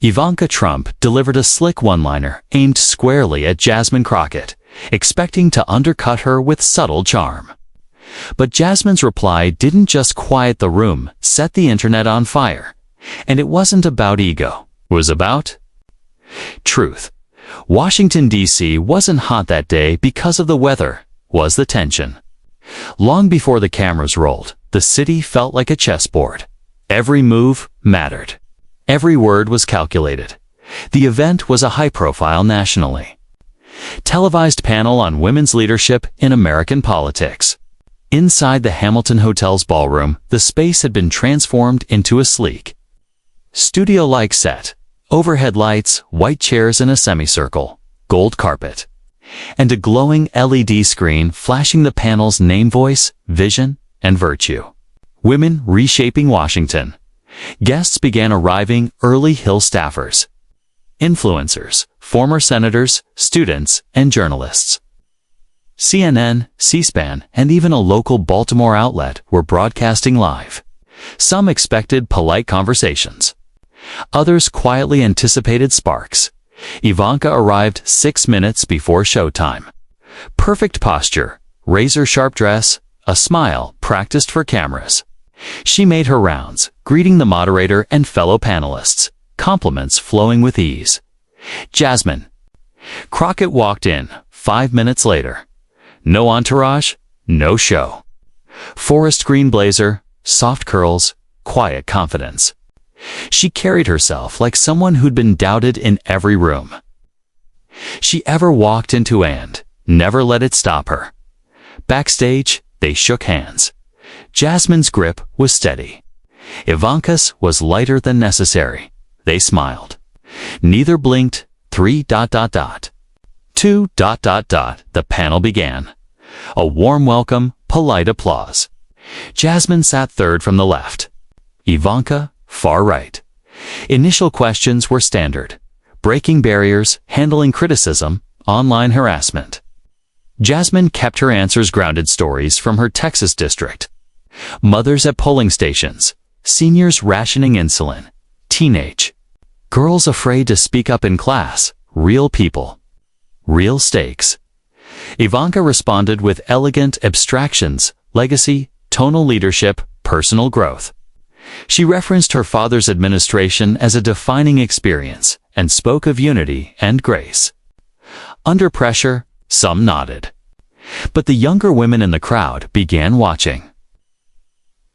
Ivanka Trump delivered a slick one-liner aimed squarely at Jasmine Crockett, expecting to undercut her with subtle charm. But Jasmine's reply didn't just quiet the room, set the internet on fire. And it wasn't about ego. It was about truth. Washington, D.C. wasn't hot that day because of the weather, was the tension. Long before the cameras rolled, the city felt like a chessboard. Every move mattered. Every word was calculated. The event was a high-profile nationally. Televised panel on women's leadership in American politics. Inside the Hamilton Hotel's ballroom, the space had been transformed into a sleek, studio-like set. Overhead lights, white chairs in a semicircle, gold carpet, and a glowing LED screen flashing the panel's name, voice, vision, and virtue. Women reshaping Washington. Guests began arriving, early Hill staffers, influencers, former senators, students, and journalists. CNN, C-SPAN, and even a local Baltimore outlet were broadcasting live. Some expected polite conversations. Others quietly anticipated sparks. Ivanka arrived 6 minutes before showtime. Perfect posture, razor-sharp dress, a smile practiced for cameras. She made her rounds, greeting the moderator and fellow panelists, compliments flowing with ease. Jasmine Crockett walked in 5 minutes later. No entourage, no show. Forest green blazer, soft curls, quiet confidence. She carried herself like someone who'd been doubted in every room she ever walked into and never let it stop her. Backstage, they shook hands. Jasmine's grip was steady. Ivanka's was lighter than necessary. They smiled. Neither blinked. 2. The panel began. A warm welcome, polite applause. Jasmine sat third from the left. Ivanka, far right. Initial questions were standard. Breaking barriers, handling criticism, online harassment. Jasmine kept her answers grounded. Stories from her Texas district. Mothers at polling stations. Seniors rationing insulin. Teenage girls afraid to speak up in class. Real people. Real stakes. Ivanka responded with elegant abstractions, legacy, tonal leadership, personal growth. She referenced her father's administration as a defining experience and spoke of unity and grace. Under pressure, some nodded. But the younger women in the crowd began watching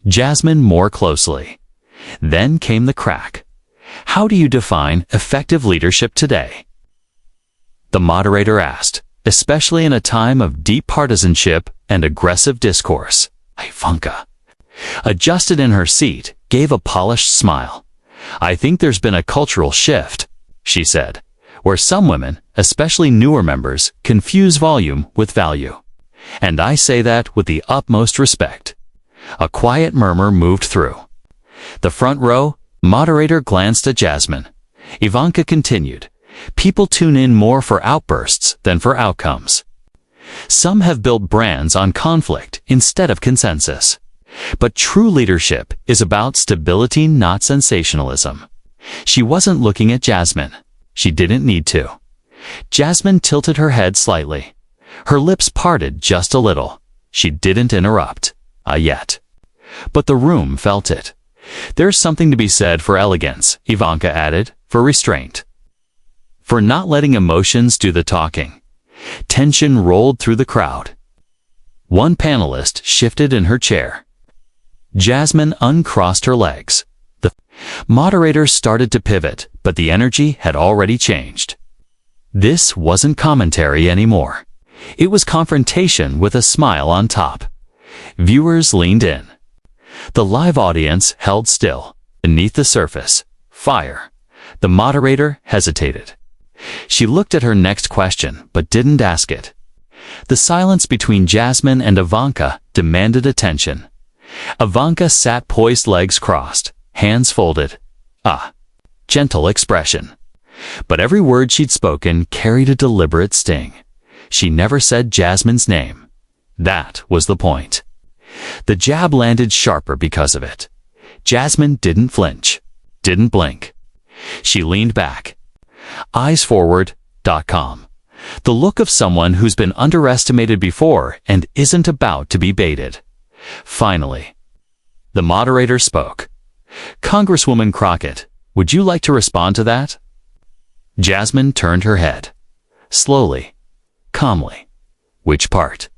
Jasmine more closely. Then came the crack. How do you define effective leadership today? The moderator asked, especially in a time of deep partisanship and aggressive discourse. Ivanka adjusted in her seat, gave a polished smile. I think there's been a cultural shift, she said, where some women, especially newer members, confuse volume with value. And I say that with the utmost respect. A quiet murmur moved through the front row. Moderator glanced at Jasmine. Ivanka continued, people tune in more for outbursts than for outcomes. Some have built brands on conflict instead of consensus. But true leadership is about stability, not sensationalism. She wasn't looking at Jasmine. She didn't need to. Jasmine tilted her head slightly. Her lips parted just a little. She didn't interrupt. Yet. But the room felt it. There's something to be said for elegance, Ivanka added, for restraint. For not letting emotions do the talking. Tension rolled through the crowd. One panelist shifted in her chair. Jasmine uncrossed her legs. The moderator started to pivot, but the energy had already changed. This wasn't commentary anymore. It was confrontation with a smile on top. Viewers leaned in. The live audience held still. Beneath the surface, fire. The moderator hesitated. She looked at her next question, but didn't ask it. The silence between Jasmine and Ivanka demanded attention. Ivanka sat poised, legs crossed, hands folded. Gentle expression. But every word she'd spoken carried a deliberate sting. She never said Jasmine's name. That was the point. The jab landed sharper because of it. Jasmine didn't flinch, didn't blink. She leaned back. Eyesforward.com. The look of someone who's been underestimated before and isn't about to be baited. Finally, the moderator spoke. Congresswoman Crockett, would you like to respond to that? Jasmine turned her head. Slowly, calmly. Which part?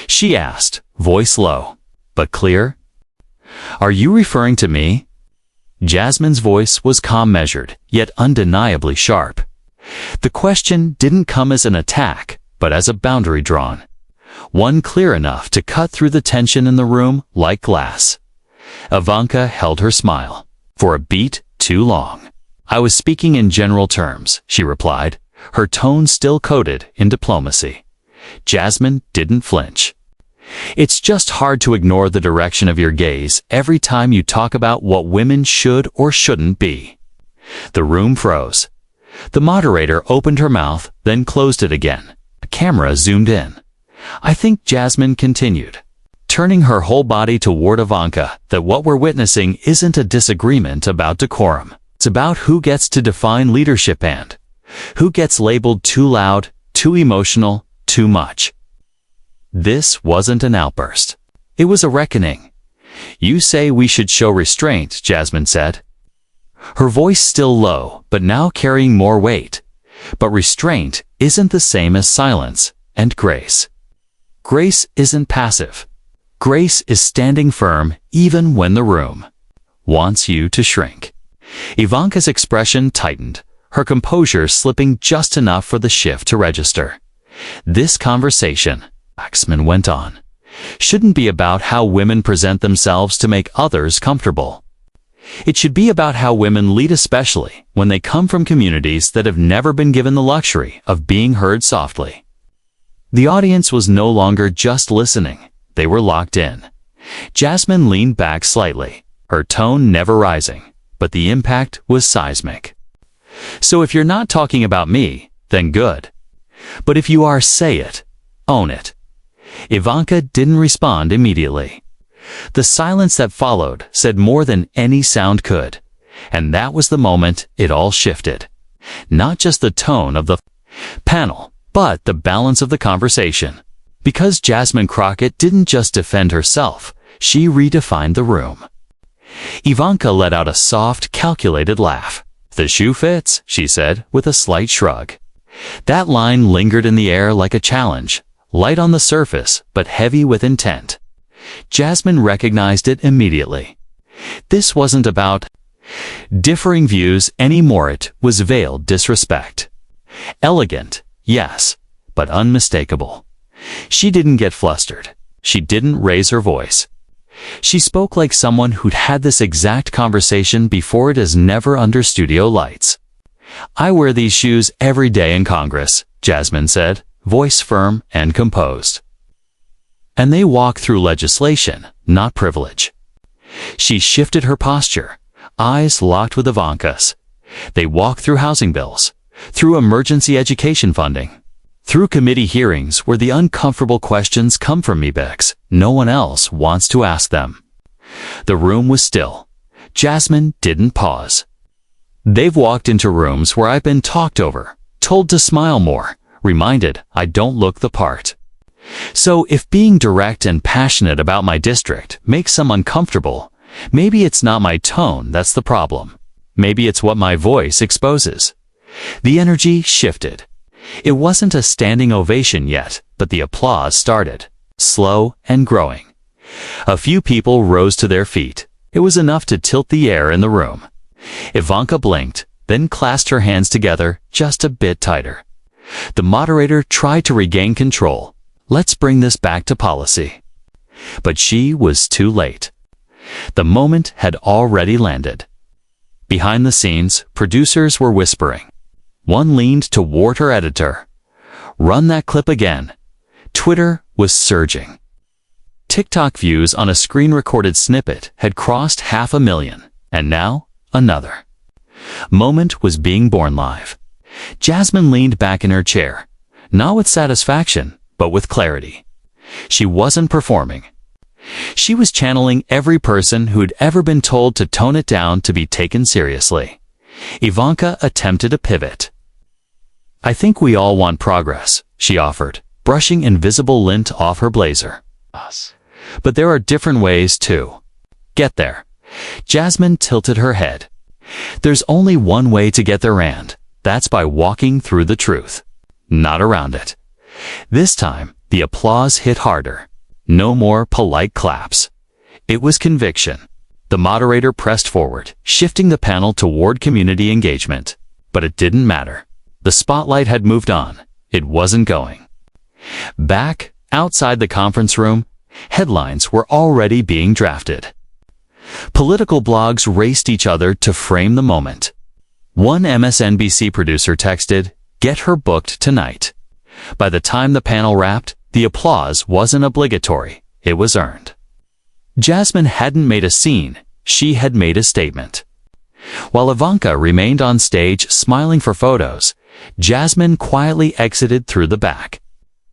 She asked, voice low, but clear. Are you referring to me? Jasmine's voice was calm, measured, yet undeniably sharp. The question didn't come as an attack, but as a boundary drawn. One clear enough to cut through the tension in the room like glass. Ivanka held her smile. For a beat too long. I was speaking in general terms, she replied, her tone still coated in diplomacy. Jasmine didn't flinch. It's just hard to ignore the direction of your gaze every time you talk about what women should or shouldn't be. The room froze. The moderator opened her mouth, then closed it again. The camera zoomed in. I think Jasmine continued, turning her whole body toward Ivanka, that what we're witnessing isn't a disagreement about decorum. It's about who gets to define leadership and who gets labeled too loud, too emotional, too much. This wasn't an outburst. It was a reckoning. You say we should show restraint, Jasmine said. Her voice still low, but now carrying more weight. But restraint isn't the same as silence and grace. Grace isn't passive. Grace is standing firm even when the room wants you to shrink. Ivanka's expression tightened, her composure slipping just enough for the shift to register. This conversation, Jasmine went on, shouldn't be about how women present themselves to make others comfortable. It should be about how women lead, especially when they come from communities that have never been given the luxury of being heard softly. The audience was no longer just listening. They were locked in. Jasmine leaned back slightly, her tone never rising, but the impact was seismic. So if you're not talking about me, then good. But if you are, say it. Own it. Ivanka didn't respond immediately. The silence that followed said more than any sound could. And that was the moment it all shifted. Not just the tone of the panel, but the balance of the conversation. Because Jasmine Crockett didn't just defend herself, she redefined the room. Ivanka let out a soft, calculated laugh. The shoe fits, she said, with a slight shrug. That line lingered in the air like a challenge, light on the surface, but heavy with intent. Jasmine recognized it immediately. This wasn't about differing views anymore. It was veiled disrespect. Elegant, yes, but unmistakable. She didn't get flustered. She didn't raise her voice. She spoke like someone who'd had this exact conversation before, it is never under studio lights. I wear these shoes every day in Congress, Jasmine said, voice firm and composed. And they walk through legislation, not privilege. She shifted her posture, eyes locked with Ivanka's. They walk through housing bills, through emergency education funding, through committee hearings where the uncomfortable questions come from me because no one else wants to ask them. The room was still. Jasmine didn't pause. They've walked into rooms where I've been talked over, told to smile more, reminded I don't look the part. So if being direct and passionate about my district makes some uncomfortable, maybe it's not my tone that's the problem. Maybe it's what my voice exposes. The energy shifted. It wasn't a standing ovation yet, but the applause started, slow and growing. A few people rose to their feet. It was enough to tilt the air in the room. Ivanka blinked, then clasped her hands together just a bit tighter. The moderator tried to regain control. Let's bring this back to policy. But she was too late. The moment had already landed. Behind the scenes, producers were whispering. One leaned toward her editor. Run that clip again. Twitter was surging. TikTok views on a screen-recorded snippet had crossed 500,000, and now another. Moment was being born live. Jasmine leaned back in her chair, not with satisfaction, but with clarity. She wasn't performing. She was channeling every person who'd ever been told to tone it down to be taken seriously. Ivanka attempted a pivot. "I think we all want progress," she offered, brushing invisible lint off her blazer. "But there are different ways to get there." Jasmine tilted her head. "There's only one way to get there, and that's by walking through the truth, not around it." This time, the applause hit harder. No more polite claps. It was conviction. The moderator pressed forward, shifting the panel toward community engagement. But it didn't matter. The spotlight had moved on. It wasn't going. Back, outside the conference room, headlines were already being drafted. Political blogs raced each other to frame the moment. One MSNBC producer texted, "Get her booked tonight." By the time the panel wrapped, the applause wasn't obligatory. It was earned. Jasmine hadn't made a scene. She had made a statement. While Ivanka remained on stage smiling for photos, Jasmine quietly exited through the back.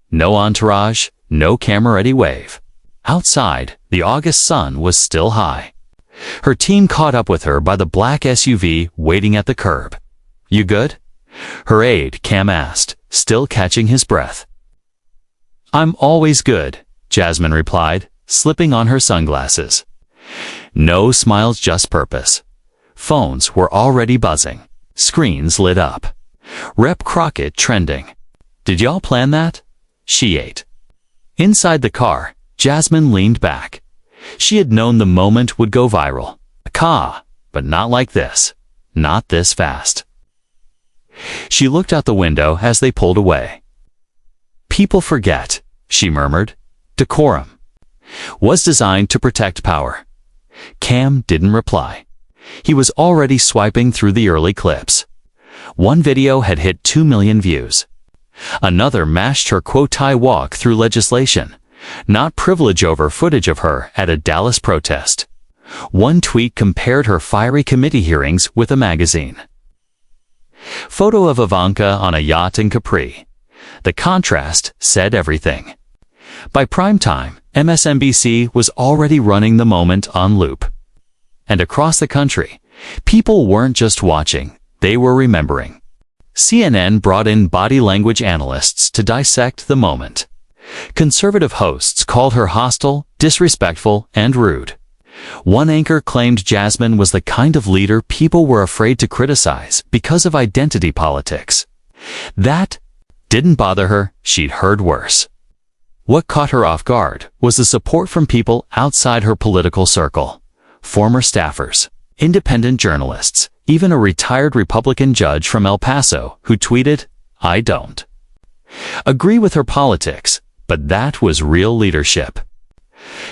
No entourage, no camera-ready wave. Outside, the August sun was still high. Her team caught up with her by the black SUV waiting at the curb. "You good?" her aide, Cam, asked, still catching his breath. "I'm always good," Jasmine replied, slipping on her sunglasses. No smiles, just purpose. Phones were already buzzing. Screens lit up. Rep Crockett trending. "Did y'all plan that?" she ate. Inside the car, Jasmine leaned back. She had known the moment would go viral. But not like this. Not this fast. She looked out the window as they pulled away. "People forget," she murmured. "Decorum was designed to protect power." Cam didn't reply. He was already swiping through the early clips. One video had hit 2 million views. Another matched her quote-tie walk through legislation, not privilege over footage of her at a Dallas protest. One tweet compared her fiery committee hearings with a magazine. Photo of Ivanka on a yacht in Capri. The contrast said everything. By prime time, MSNBC was already running the moment on loop. And across the country, people weren't just watching, they were remembering. CNN brought in body language analysts to dissect the moment. Conservative hosts called her hostile, disrespectful, and rude. One anchor claimed Jasmine was the kind of leader people were afraid to criticize because of identity politics. That didn't bother her. She'd heard worse. What caught her off guard was the support from people outside her political circle. Former staffers, independent journalists, even a retired Republican judge from El Paso who tweeted, "I don't agree with her politics, but that was real leadership."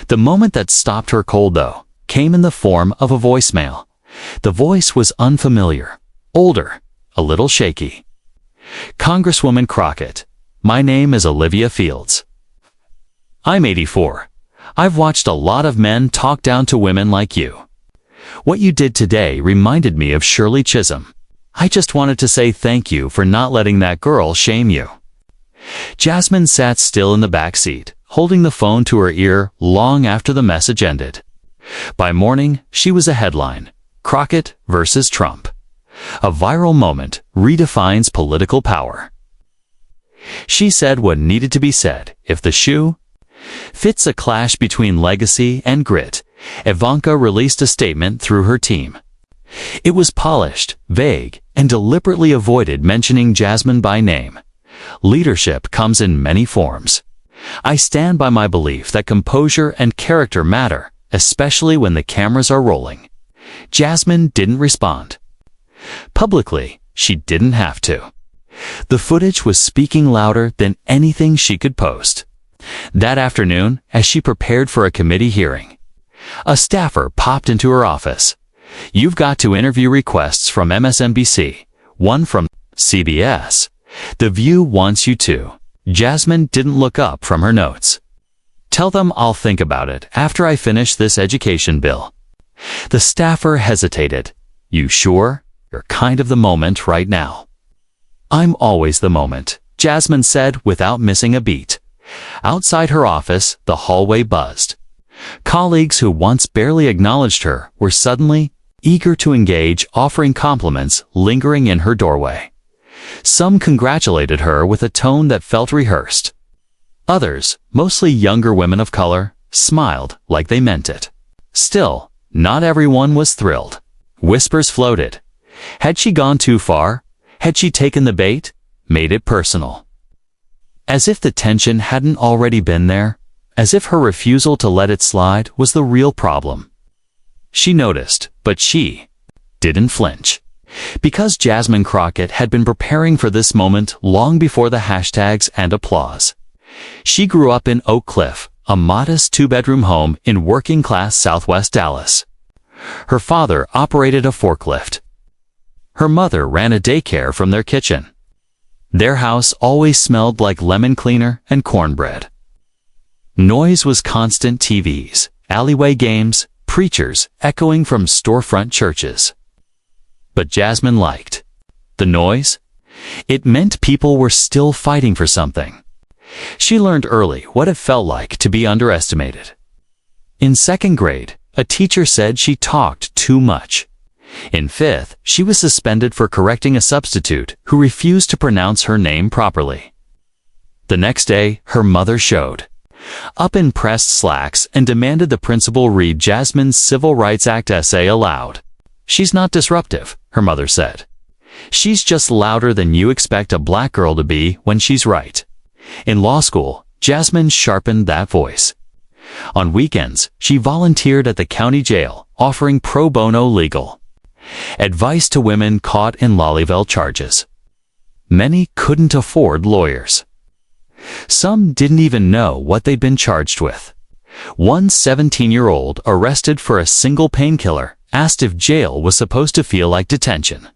The moment that stopped her cold, though, came in the form of a voicemail. The voice was unfamiliar, older, a little shaky. "Congresswoman Crockett, my name is Olivia Fields. I'm 84. I've watched a lot of men talk down to women like you. What you did today reminded me of Shirley Chisholm. I just wanted to say thank you for not letting that girl shame you." Jasmine sat still in the back seat, holding the phone to her ear long after the message ended. By morning, she was a headline: Crockett versus Trump. A viral moment redefines political power. She said what needed to be said. If the shoe fits a clash between legacy and grit, Ivanka released a statement through her team. It was polished, vague, and deliberately avoided mentioning Jasmine by name. Leadership comes in many forms. I stand by my belief that composure and character matter, especially when the cameras are rolling. Jasmine didn't respond. Publicly, she didn't have to. The footage was speaking louder than anything she could post. That afternoon, as she prepared for a committee hearing, a staffer popped into her office. "You've got 2 interview requests from MSNBC, one from CBS. The View wants you to." Jasmine didn't look up from her notes. "Tell them I'll think about it after I finish this education bill." The staffer hesitated. "You sure? You're kind of the moment right now." "I'm always the moment," Jasmine said without missing a beat. Outside her office, the hallway buzzed. Colleagues who once barely acknowledged her were suddenly eager to engage, offering compliments, lingering in her doorway. Some congratulated her with a tone that felt rehearsed. Others, mostly younger women of color, smiled like they meant it. Still, not everyone was thrilled. Whispers floated. Had she gone too far? Had she taken the bait? Made it personal. As if the tension hadn't already been there, as if her refusal to let it slide was the real problem. She noticed, but she didn't flinch. Because Jasmine Crockett had been preparing for this moment long before the hashtags and applause. She grew up in Oak Cliff, a modest two-bedroom home in working-class Southwest Dallas. Her father operated a forklift. Her mother ran a daycare from their kitchen. Their house always smelled like lemon cleaner and cornbread. Noise was constant: TVs, alleyway games, preachers echoing from storefront churches. But Jasmine liked the noise. It meant people were still fighting for something. She learned early what it felt like to be underestimated. In second grade, a teacher said she talked too much. In fifth, she was suspended for correcting a substitute who refused to pronounce her name properly. The next day, her mother showed up in pressed slacks and demanded the principal read Jasmine's Civil Rights Act essay aloud. "She's not disruptive," her mother said. "She's just louder than you expect a black girl to be when she's right." In law school, Jasmine sharpened that voice. On weekends, she volunteered at the county jail, offering pro bono legal advice to women caught in Lollyville charges. Many couldn't afford lawyers. Some didn't even know what they'd been charged with. One 17-year-old arrested for a single painkiller asked if jail was supposed to feel like detention.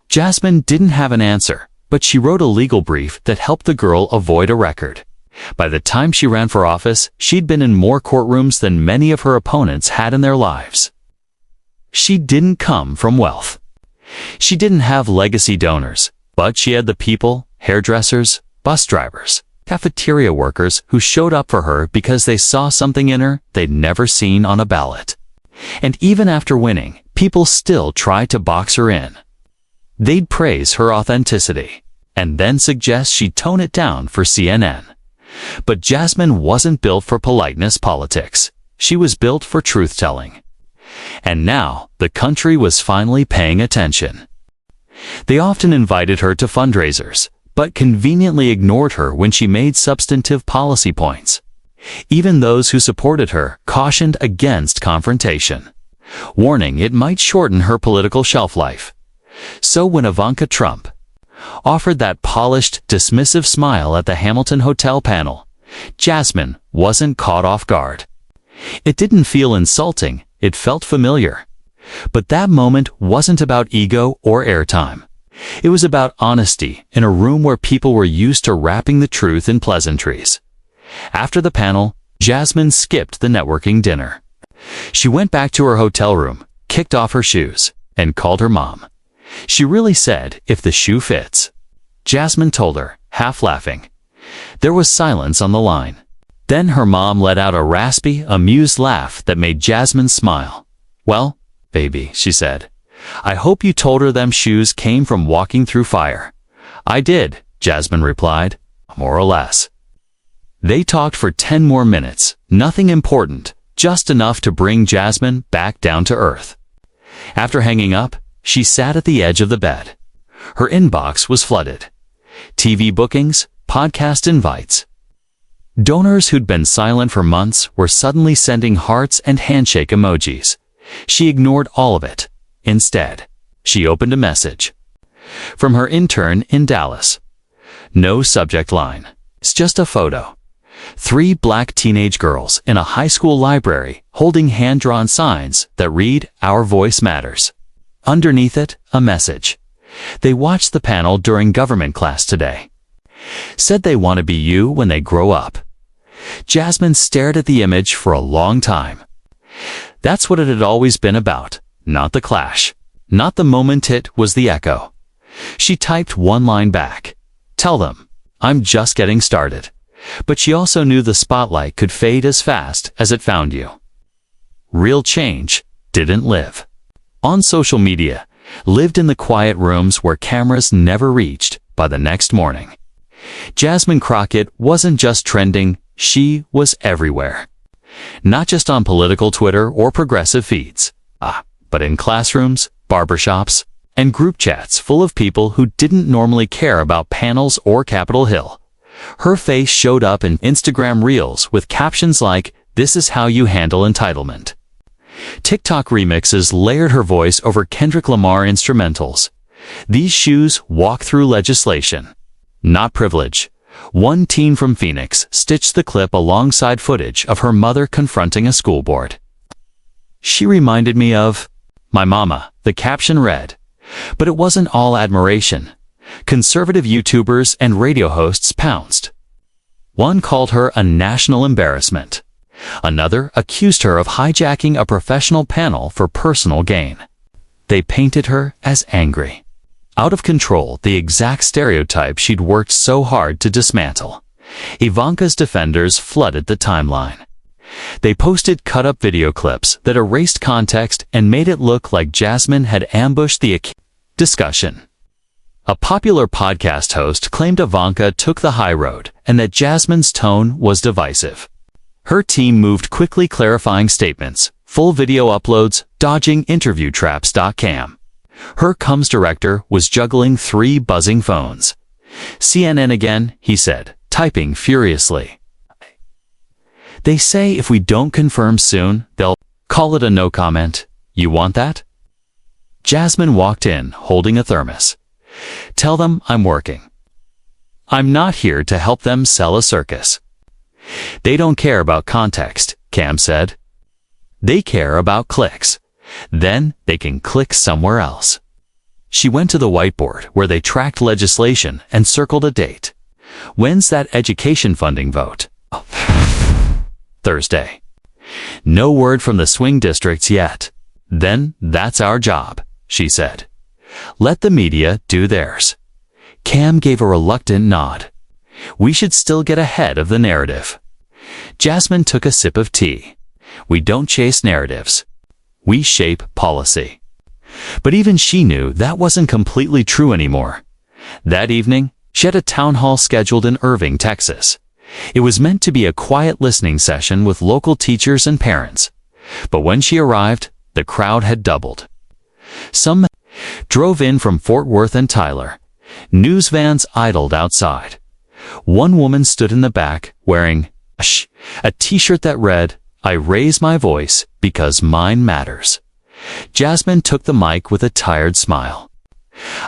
Jasmine didn't have an answer, but she wrote a legal brief that helped the girl avoid a record. By the time she ran for office, she'd been in more courtrooms than many of her opponents had in their lives. She didn't come from wealth. She didn't have legacy donors, but she had the people, hairdressers, bus drivers, cafeteria workers who showed up for her because they saw something in her they'd never seen on a ballot. And even after winning, people still tried to box her in. They'd praise her authenticity, and then suggest she tone it down for CNN. But Jasmine wasn't built for politeness politics. She was built for truth-telling. And now, the country was finally paying attention. They often invited her to fundraisers, but conveniently ignored her when she made substantive policy points. Even those who supported her cautioned against confrontation, warning it might shorten her political shelf life. So when Ivanka Trump offered that polished, dismissive smile at the Hamilton Hotel panel, Jasmine wasn't caught off guard. It didn't feel insulting, it felt familiar. But that moment wasn't about ego or airtime. It was about honesty in a room where people were used to wrapping the truth in pleasantries. After the panel, Jasmine skipped the networking dinner. She went back to her hotel room, kicked off her shoes, and called her mom. She really said, "If the shoe fits." Jasmine told her, half laughing. There was silence on the line. Then her mom let out a raspy, amused laugh that made Jasmine smile. "Well, baby," she said, "I hope you told her them shoes came from walking through fire." "I did," Jasmine replied, "more or less." They talked for 10 more minutes, nothing important, just enough to bring Jasmine back down to earth. After hanging up, she sat at the edge of the bed. Her inbox was flooded. TV bookings, podcast invites. Donors who'd been silent for months were suddenly sending hearts and handshake emojis. She ignored all of it. Instead, she opened a message from her intern in Dallas. No subject line. It's just a photo. 3 black teenage girls in a high school library holding hand-drawn signs that read, "Our voice matters." Underneath it, a message. They watched the panel during government class today. Said they want to be you when they grow up. Jasmine stared at the image for a long time. That's what it had always been about, not the clash, not the moment, it was the echo. She typed one line back. "Tell them, I'm just getting started." But she also knew the spotlight could fade as fast as it found you. Real change didn't live. on social media, lived in the quiet rooms where cameras never reached by the next morning. Jasmine Crockett wasn't just trending, she was everywhere. Not just on political Twitter or progressive feeds, but in classrooms, barbershops, and group chats full of people who didn't normally care about panels or Capitol Hill. Her face showed up in Instagram Reels with captions like, "This is how you handle entitlement." TikTok remixes layered her voice over Kendrick Lamar instrumentals. These shoes walk through legislation, not privilege. One teen from Phoenix stitched the clip alongside footage of her mother confronting a school board. "She reminded me of my mama," the caption read. But it wasn't all admiration. Conservative YouTubers and radio hosts pounced. One called her a national embarrassment. Another accused her of hijacking a professional panel for personal gain. They painted her as angry. Out of control, the exact stereotype she'd worked so hard to dismantle. Ivanka's defenders flooded the timeline. They posted cut-up video clips that erased context and made it look like Jasmine had ambushed the discussion. A popular podcast host claimed Ivanka took the high road and that Jasmine's tone was divisive. Her team moved quickly, clarifying statements, full video uploads, dodging interview traps. Cam, her comms director, was juggling 3 buzzing phones. "CNN again," he said, typing furiously. "They say if we don't confirm soon, they'll call it a no comment. You want that?" Jasmine walked in, holding a thermos. "Tell them I'm working. I'm not here to help them sell a circus." "They don't care about context," Cam said. "They care about clicks. Then they can click somewhere else." She went to the whiteboard where they tracked legislation and circled a date. "When's that education funding vote?" "Thursday." "No word from the swing districts yet." "Then that's our job," she said. "Let the media do theirs." Cam gave a reluctant nod. "We should still get ahead of the narrative." Jasmine took a sip of tea. "We don't chase narratives. We shape policy." But even she knew that wasn't completely true anymore. That evening, she had a town hall scheduled in Irving, Texas. It was meant to be a quiet listening session with local teachers and parents. But when she arrived, the crowd had doubled. Some drove in from Fort Worth and Tyler. News vans idled outside. One woman stood in the back, wearing a t-shirt that read, "I raise my voice because mine matters." Jasmine took the mic with a tired smile.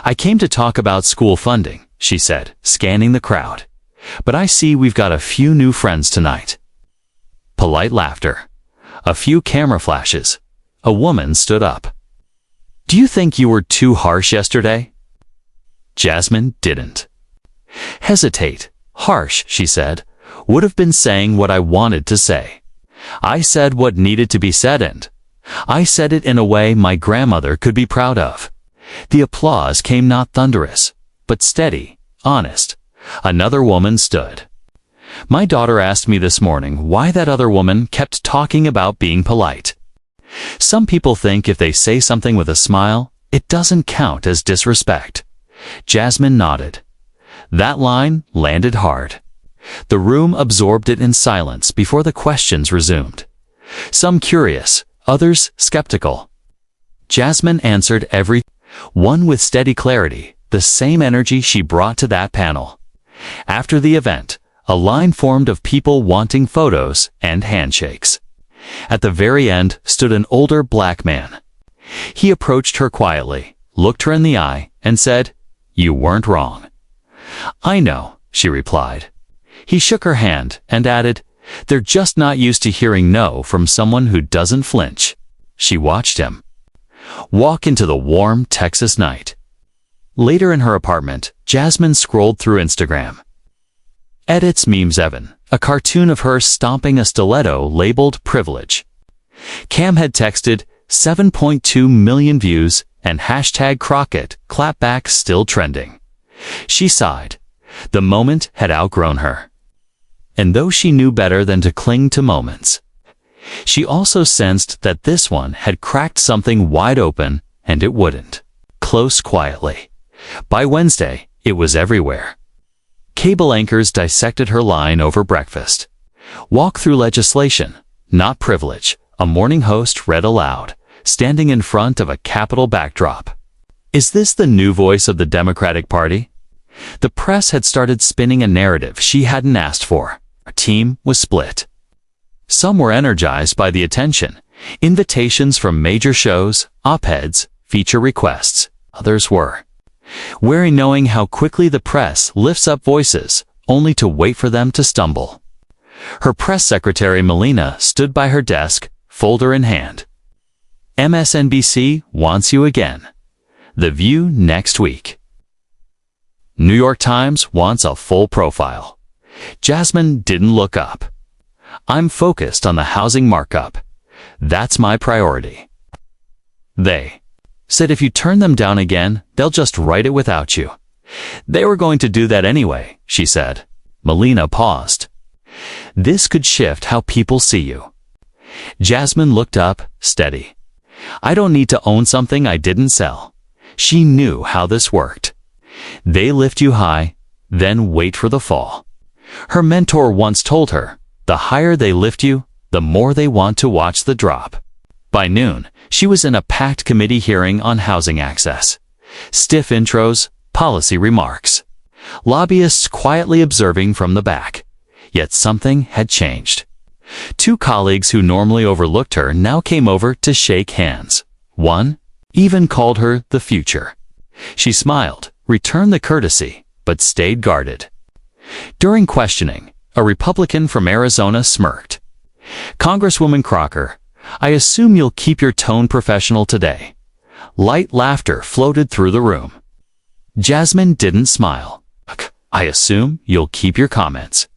"I came to talk about school funding," she said, scanning the crowd. "But I see we've got a few new friends tonight." Polite laughter. A few camera flashes. A woman stood up. "Do you think you were too harsh yesterday?" Jasmine didn't hesitate. "Harsh," she said, "would have been saying what I wanted to say. I said what needed to be said, and I said it in a way my grandmother could be proud of." The applause came not thunderous, but steady, honest. Another woman stood. "My daughter asked me this morning why that other woman kept talking about being polite. Some people think if they say something with a smile, it doesn't count as disrespect." Jasmine nodded. That line landed hard. The room absorbed it in silence before the questions resumed. Some curious, others skeptical. Jasmine answered every one with steady clarity, the same energy she brought to that panel. After the event, a line formed of people wanting photos and handshakes. At the very end stood an older black man. He approached her quietly, looked her in the eye, and said, "You weren't wrong." "I know," she replied. He shook her hand and added, "They're just not used to hearing no from someone who doesn't flinch." She watched him walk into the warm Texas night. Later in her apartment, Jasmine scrolled through Instagram. Edits memes Evan, a cartoon of her stomping a stiletto labeled privilege. Cam had texted 7.2 million views and hashtag Crockett clapback still trending. She sighed. The moment had outgrown her. And though she knew better than to cling to moments, She also sensed that this one had cracked something wide open, and it wouldn't close quietly. By Wednesday, it was everywhere. Cable anchors dissected her line over breakfast. Walk-through legislation, not privilege, a morning host read aloud, standing in front of a Capitol backdrop. Is this the new voice of the Democratic Party? The press had started spinning a narrative she hadn't asked for. Her team was split. Some were energized by the attention, invitations from major shows, op-eds, feature requests. Others were wary, knowing how quickly the press lifts up voices, only to wait for them to stumble. Her press secretary Melina stood by her desk, folder in hand. MSNBC wants you again. The View next week. New York Times wants a full profile. Jasmine didn't look up. I'm focused on the housing markup. That's my priority. They said if you turn them down again, they'll just write it without you. They were going to do that anyway, she said. Melina paused. This could shift how people see you. Jasmine looked up, steady. I don't need to own something I didn't sell. She knew how this worked. They lift you high, then wait for the fall. Her mentor once told her, the higher they lift you, the more they want to watch the drop. By noon, she was in a packed committee hearing on housing access. Stiff intros, policy remarks. Lobbyists quietly observing from the back. Yet something had changed. Two colleagues who normally overlooked her now came over to shake hands. One even called her the future. She smiled, returned the courtesy, but stayed guarded. During questioning, a Republican from Arizona smirked. Congresswoman Crockett, I assume you'll keep your tone professional today. Light laughter floated through the room. Jasmine didn't smile. I assume you'll keep your comments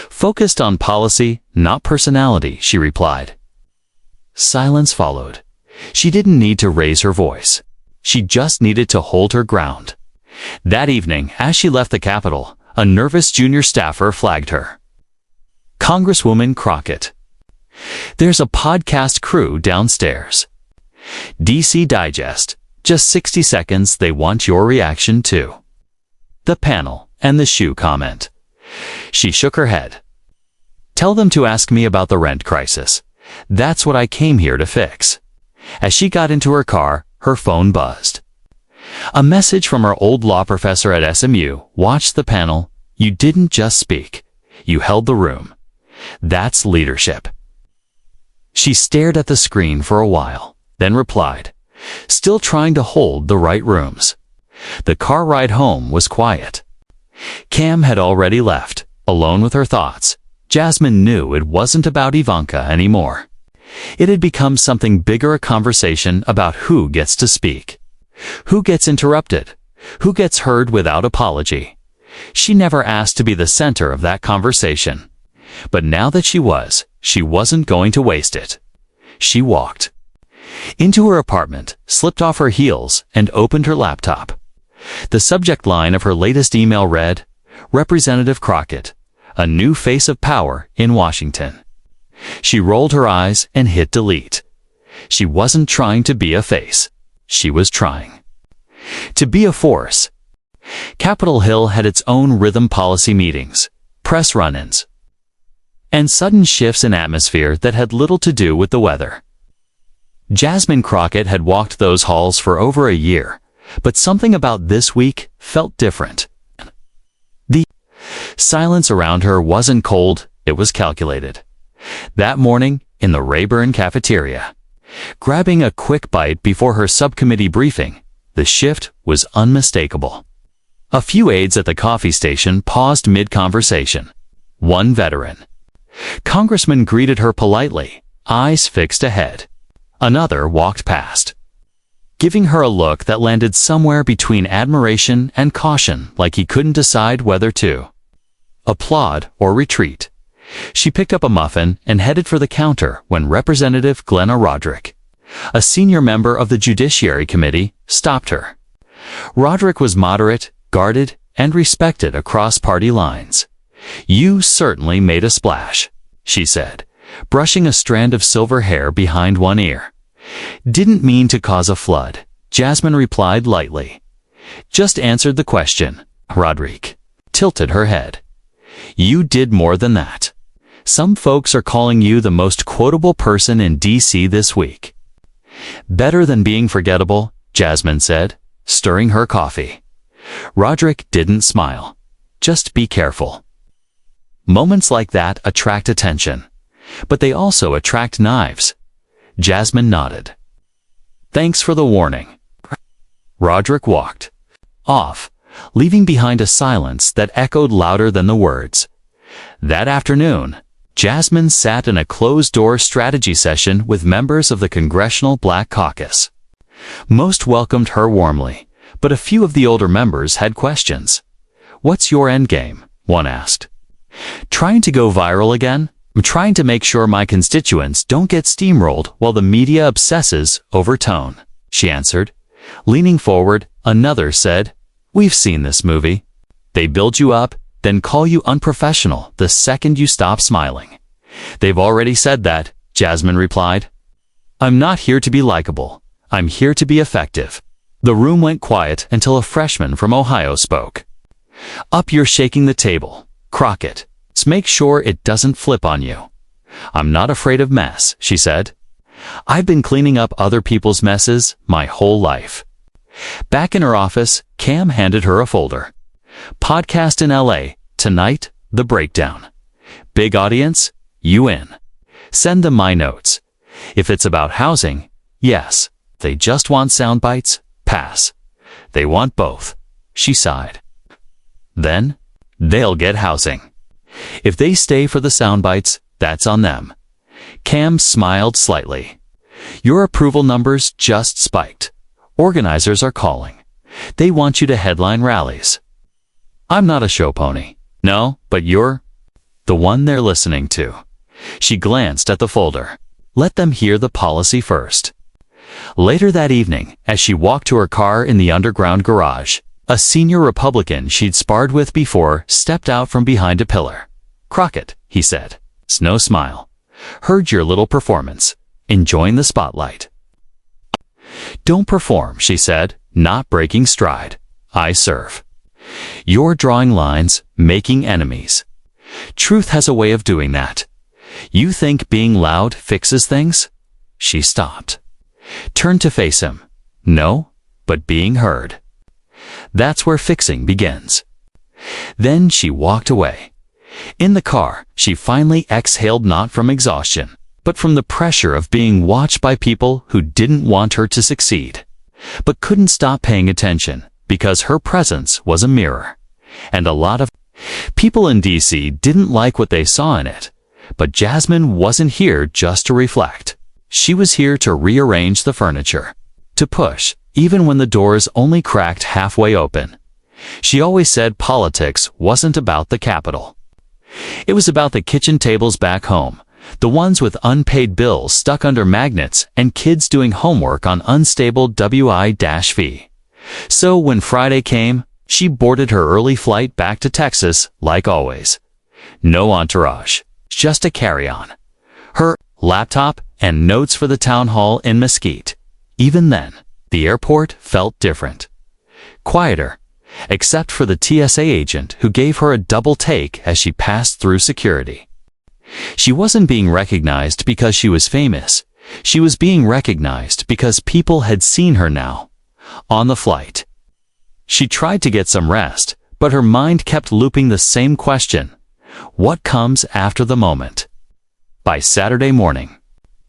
focused on policy, not personality, she replied. Silence followed. She didn't need to raise her voice. She just needed to hold her ground. That evening, as she left the Capitol, a nervous junior staffer flagged her. Congresswoman Crockett. There's a podcast crew downstairs. DC Digest. Just 60 seconds, they want your reaction to the panel and the shoe comment. She shook her head. Tell them to ask me about the rent crisis. That's what I came here to fix. As she got into her car, her phone buzzed. A message from her old law professor at SMU. Watch the panel. You didn't just speak. You held the room. That's leadership. She stared at the screen for a while, then replied, still trying to hold the right rooms. The car ride home was quiet. Cam had already left, alone with her thoughts. Jasmine knew it wasn't about Ivanka anymore. It had become something bigger, a conversation about who gets to speak, who gets interrupted, who gets heard without apology. She never asked to be the center of that conversation. But now that she wasn't going to waste it. She walked into her apartment, slipped off her heels, and opened her laptop. The subject line of her latest email read, Representative Crockett, a new face of power in Washington. She rolled her eyes and hit delete. She wasn't trying to be a face. She was trying to be a force. Capitol Hill had its own rhythm, policy meetings, press run-ins, and sudden shifts in atmosphere that had little to do with the weather. Jasmine Crockett had walked those halls for over a year, but something about this week felt different. The silence around her wasn't cold, it was calculated. That morning, in the Rayburn cafeteria, grabbing a quick bite before her subcommittee briefing, the shift was unmistakable. A few aides at the coffee station paused mid-conversation. One veteran congressman greeted her politely, eyes fixed ahead. Another walked past, giving her a look that landed somewhere between admiration and caution, like he couldn't decide whether to applaud or retreat. She picked up a muffin and headed for the counter when Representative Glenna Roderick, a senior member of the Judiciary Committee, stopped her. Roderick was moderate, guarded, and respected across party lines. You certainly made a splash, she said, brushing a strand of silver hair behind one ear. "Didn't mean to cause a flood," Jasmine replied lightly. "Just answered the question." Roderick tilted her head. "You did more than that. Some folks are calling you the most quotable person in D.C. this week." "Better than being forgettable," Jasmine said, stirring her coffee. Roderick didn't smile. "Just be careful." Moments like that attract attention, but they also attract knives. Jasmine nodded. "Thanks for the warning." Roderick walked off, leaving behind a silence that echoed louder than the words. That afternoon, Jasmine sat in a closed-door strategy session with members of the Congressional Black Caucus. Most welcomed her warmly, but a few of the older members had questions. "What's your endgame?" one asked. "Trying to go viral again? I'm trying to make sure my constituents don't get steamrolled while the media obsesses over tone," she answered. Leaning forward, another said, "We've seen this movie. They build you up, then call you unprofessional the second you stop smiling." "They've already said that," Jasmine replied. "I'm not here to be likable. I'm here to be effective." The room went quiet until a freshman from Ohio spoke. "Up, you're shaking the table, Crockett. Let's make sure it doesn't flip on you." "I'm not afraid of mess," she said. "I've been cleaning up other people's messes my whole life." Back in her office, Cam handed her a folder. "Podcast in LA, tonight, The Breakdown. Big audience, you in. Send them my notes. If it's about housing, yes. They just want sound bites, pass. They want both." She sighed. "Then, they'll get housing. If they stay for the sound bites, that's on them." Cam smiled slightly. "Your approval numbers just spiked. Organizers are calling. They want you to headline rallies." "I'm not a show pony." "No, but you're the one they're listening to." She glanced at the folder. "Let them hear the policy first." Later that evening, as she walked to her car in the underground garage, a senior Republican she'd sparred with before stepped out from behind a pillar. "Crockett," he said. "No smile. Heard your little performance. Enjoying the spotlight." "Don't perform," she said, not breaking stride. "I serve. You're drawing lines, making enemies. Truth has a way of doing that. You think being loud fixes things?" She stopped. Turned to face him. "No, but being heard. That's where fixing begins." Then she walked away. In the car, she finally exhaled not from exhaustion, but from the pressure of being watched by people who didn't want her to succeed, but couldn't stop paying attention because her presence was a mirror. And a lot of people in D.C. didn't like what they saw in it, but Jasmine wasn't here just to reflect. She was here to rearrange the furniture, to push, even when the doors only cracked halfway open. She always said politics wasn't about the Capitol. It was about the kitchen tables back home, the ones with unpaid bills stuck under magnets and kids doing homework on unstable WI-V. So when Friday came, she boarded her early flight back to Texas like always. No entourage, just a carry-on. Her laptop and notes for the town hall in Mesquite. Even then, the airport felt different. Quieter, except for the TSA agent who gave her a double take as she passed through security. She wasn't being recognized because she was famous. She was being recognized because people had seen her now, on the flight. She tried to get some rest, but her mind kept looping the same question. What comes after the moment? By Saturday morning,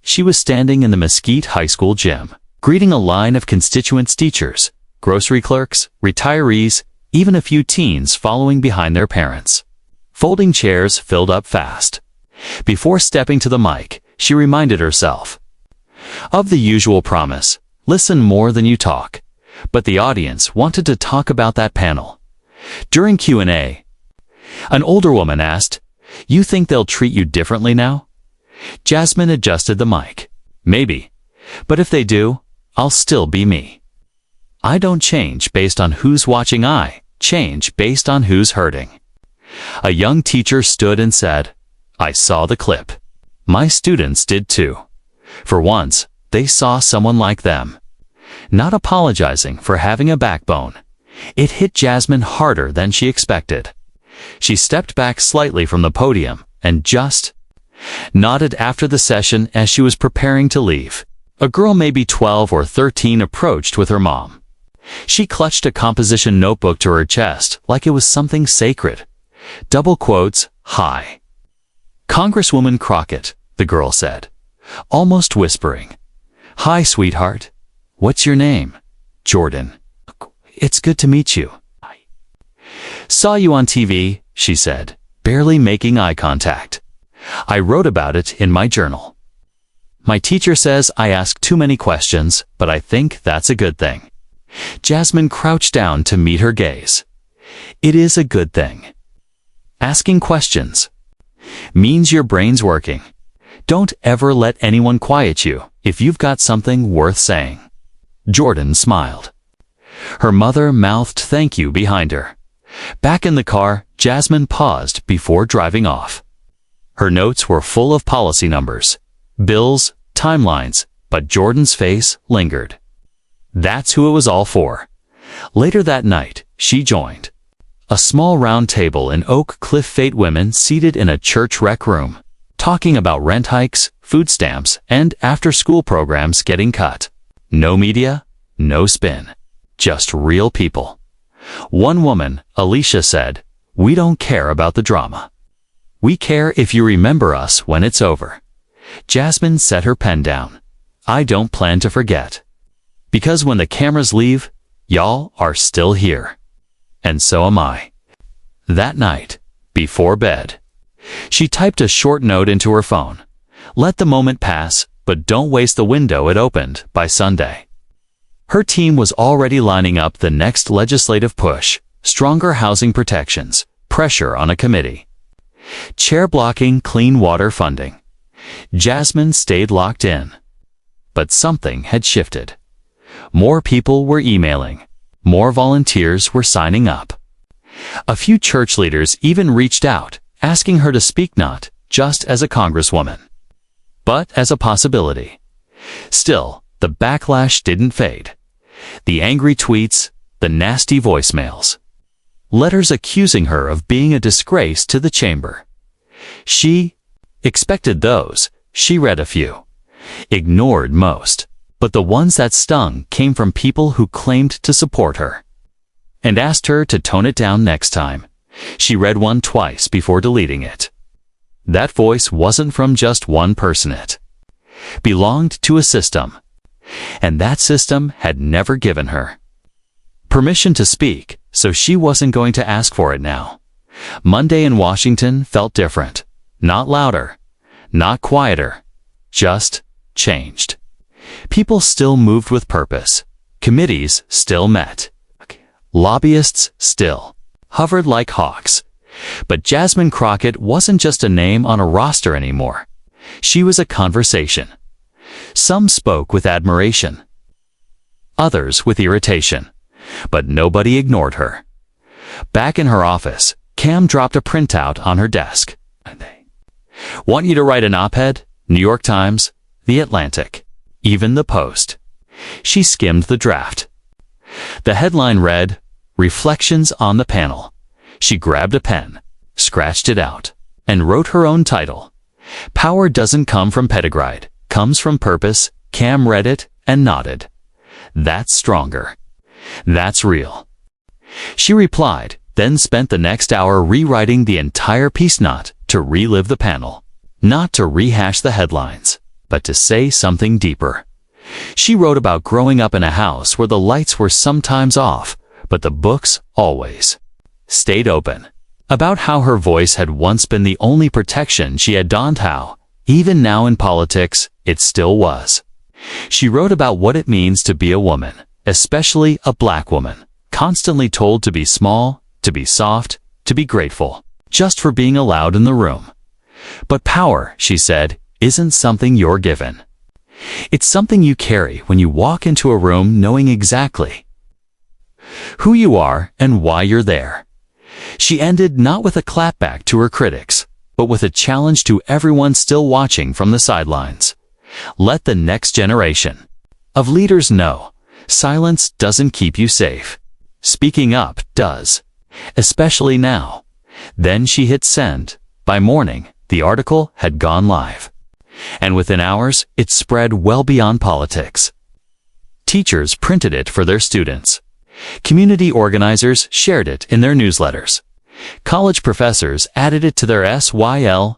she was standing in the Mesquite High School gym, greeting a line of constituents, teachers, grocery clerks, retirees, even a few teens following behind their parents. Folding chairs filled up fast. Before stepping to the mic, she reminded herself of the usual promise, listen more than you talk. But the audience wanted to talk about that panel. During Q&A, an older woman asked, "You think they'll treat you differently now?" Jasmine adjusted the mic. "Maybe. But if they do, I'll still be me. I don't change based on who's watching, I change based on who's hurting." A young teacher stood and said, "I saw the clip. My students did too. For once, they saw someone like them. Not apologizing for having a backbone. It hit Jasmine harder than she expected. She stepped back slightly from the podium and just nodded after the session as she was preparing to leave. A girl maybe 12 or 13 approached with her mom. She clutched a composition notebook to her chest like it was something sacred. Double quotes, "Hi." "Congresswoman Crockett," the girl said, almost whispering. "Hi, sweetheart. What's your name?" "Jordan." "It's good to meet you." "Saw you on TV," she said, barely making eye contact. "I wrote about it in my journal. My teacher says I ask too many questions, but I think that's a good thing." Jasmine crouched down to meet her gaze. It is a good thing. Asking questions means your brain's working. Don't ever let anyone quiet you if you've got something worth saying. Jordan smiled. Her mother mouthed thank you behind her. Back in the car, Jasmine paused before driving off. Her notes were full of policy numbers, bills, timelines, but Jordan's face lingered. That's who it was all for. Later that night, she joined a small round table in Oak Cliff, 8 women seated in a church rec room, talking about rent hikes, food stamps, and after-school programs getting cut. No media, no spin, just real people. One woman, Alicia, said, "We don't care about the drama. We care if you remember us when it's over." Jasmine set her pen down. "I don't plan to forget. Because when the cameras leave, y'all are still here. And so am I." That night, before bed, she typed a short note into her phone. Let the moment pass, but don't waste the window it opened by Sunday. Her team was already lining up the next legislative push, stronger housing protections, pressure on a committee, chair blocking clean water funding. Jasmine stayed locked in. But something had shifted. More people were emailing. More volunteers were signing up. A few church leaders even reached out, asking her to speak not just as a congresswoman, but as a possibility. Still, the backlash didn't fade. The angry tweets, the nasty voicemails, letters accusing her of being a disgrace to the chamber. She expected those. She read a few, ignored most, but the ones that stung came from people who claimed to support her and asked her to tone it down next time. She read one twice before deleting it. That voice wasn't from just one person. It belonged to a system, and that system had never given her permission to speak, so she wasn't going to ask for it now. Monday in Washington felt different. Not louder, not quieter, just changed. People still moved with purpose. Committees still met. Lobbyists still hovered like hawks. But Jasmine Crockett wasn't just a name on a roster anymore. She was a conversation. Some spoke with admiration, others with irritation, but nobody ignored her. Back in her office, Cam dropped a printout on her desk. "Want you to write an op-ed? New York Times, The Atlantic, even the Post." She skimmed the draft. The headline read, "Reflections on the Panel." She grabbed a pen, scratched it out, and wrote her own title. "Power doesn't come from pedigree, comes from purpose." Cam read it and nodded. "That's stronger. That's real." She replied, then spent the next hour rewriting the entire piece, not to relive the panel, not to rehash the headlines, but to say something deeper. She wrote about growing up in a house where the lights were sometimes off, but the books always stayed open. About how her voice had once been the only protection she had donned, how, even now in politics, it still was. She wrote about what it means to be a woman, especially a black woman, constantly told to be small, to be soft, to be grateful, just for being allowed in the room. But power, she said, isn't something you're given. It's something you carry when you walk into a room knowing exactly who you are and why you're there. She ended not with a clapback to her critics, but with a challenge to everyone still watching from the sidelines. Let the next generation of leaders know silence doesn't keep you safe. Speaking up does, especially now. Then she hit send. By morning, the article had gone live. And within hours, it spread well beyond politics. Teachers printed it for their students. Community organizers shared it in their newsletters. College professors added it to their SYLLABI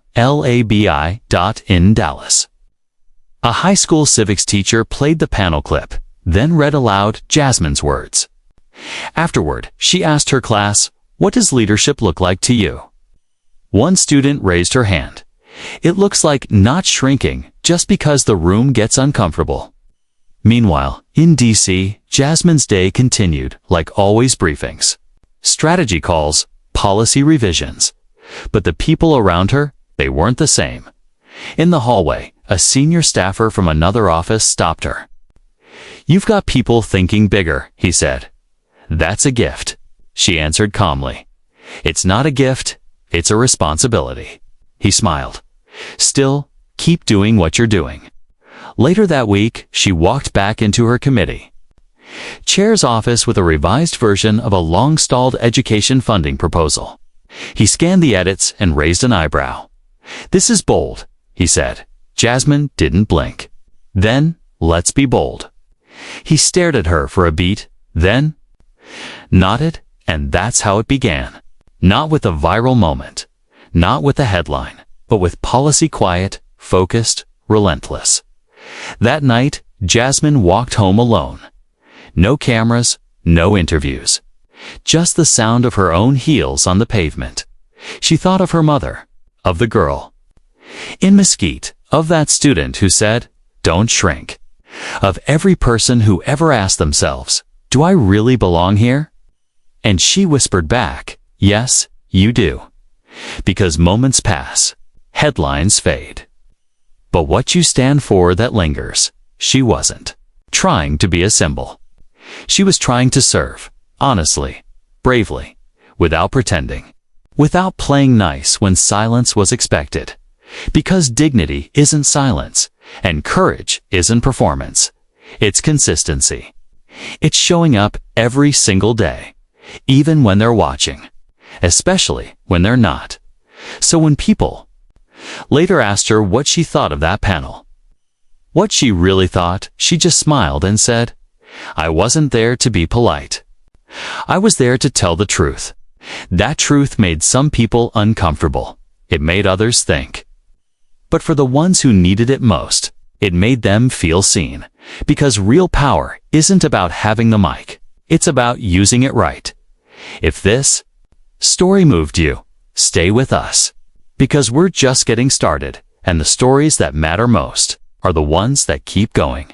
in Dallas. A high school civics teacher played the panel clip, then read aloud Jasmine's words. Afterward, she asked her class, "What does leadership look like to you?" One student raised her hand. "It looks like not shrinking just because the room gets uncomfortable." Meanwhile, in D.C., Jasmine's day continued, like always briefings. Strategy calls, policy revisions. But the people around her, they weren't the same. In the hallway, a senior staffer from another office stopped her. "You've got people thinking bigger," he said. "That's a gift," she answered calmly. "It's not a gift, it's a responsibility." He smiled. "Still, keep doing what you're doing." Later that week, she walked back into her committee chair's office with a revised version of a long-stalled education funding proposal. He scanned the edits and raised an eyebrow. "This is bold," he said. Jasmine didn't blink. "Then, let's be bold." He stared at her for a beat, then nodded, and that's how it began. Not with a viral moment, not with a headline, but with policy quiet, focused, relentless. That night, Jasmine walked home alone. No cameras, no interviews. Just the sound of her own heels on the pavement. She thought of her mother, of the girl in Mesquite, of that student who said, "Don't shrink," of every person who ever asked themselves, "Do I really belong here?" And she whispered back, "Yes, you do." Because moments pass, headlines fade. But what you stand for that lingers. She wasn't trying to be a symbol. She was trying to serve, honestly, bravely, without pretending, without playing nice when silence was expected. Because dignity isn't silence, and courage isn't performance. It's consistency. It's showing up every single day, even when they're watching, especially when they're not. So when people later asked her what she thought of that panel, what she really thought, she just smiled and said, "I wasn't there to be polite. I was there to tell the truth." That truth made some people uncomfortable. It made others think. But for the ones who needed it most, it made them feel seen. Because real power isn't about having the mic. It's about using it right. If this story moved you, stay with us. Because we're just getting started, and the stories that matter most are the ones that keep going.